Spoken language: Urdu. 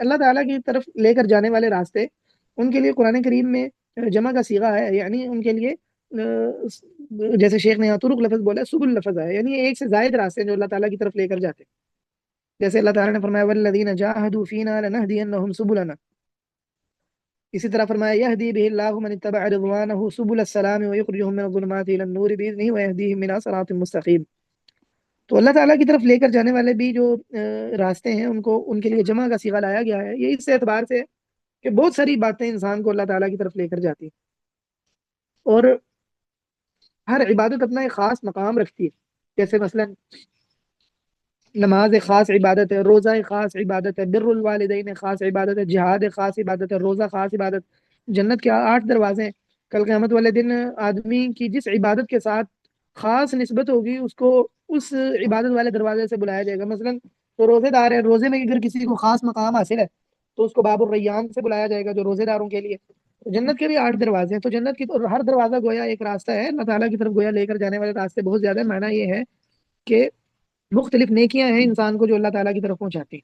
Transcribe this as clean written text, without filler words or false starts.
اللہ تعالیٰ کی طرف لے کر جانے والے راستے ان کے لیے قرآن کریم میں جمع کا صیغہ ہے، یعنی ان کے لیے جیسے شیخ نے یہاں طرق لفظ بولا، سبل لفظ ہے، یعنی ایک سے زائد راستے ہیں جو اللہ تعالیٰ کی طرف لے کر جاتے ہیں. جیسے اللہ تعالیٰ نے فرمایا والذین جاہدوا فینا لنہدینہم سبلنا، اسی طرح فرمایا یہدی بہ اللہ من اتبع رضوانہ سبل السلام ویخرجہم من الظلمات الی النور بإذنہ ویہدیہم الی صراط مستقیم. تو اللہ تعالیٰ کی طرف لے کر جانے والے بھی جو راستے ہیں ان کے لیے جمع کا صیغہ لایا گیا ہے. یہ اس اعتبار سے کہ بہت ساری باتیں انسان کو اللہ تعالیٰ کی طرف لے کر جاتی ہیں، اور ہر عبادت اپنا ایک خاص مقام رکھتی ہے. جیسے مثلا نماز ایک خاص عبادت ہے، روزہ ایک خاص عبادت ہے، بر الوالدین ایک خاص عبادت ہے، جہاد ایک خاص عبادت ہے، روزہ خاص عبادت. جنت کے 8 دروازے ہیں. کل قیامت والے دن آدمی کی جس عبادت کے ساتھ خاص نسبت ہوگی اس کو اس عبادت والے دروازے سے بلایا جائے گا. مثلا تو روزے دار ہے، روزے میں اگر کسی کو خاص مقام حاصل ہے تو اس کو باب الریان سے بلایا جائے گا جو روزے داروں کے لیے. جنت کے بھی 8 دروازے ہیں، تو جنت کی ہر دروازہ گویا ایک راستہ ہے اللہ تعالیٰ کی طرف گویا لے کر جانے والے راستے بہت زیادہ. معنی یہ ہے کہ مختلف نیکیاں ہیں انسان کو جو اللہ تعالیٰ کی طرف پہنچاتی ہیں.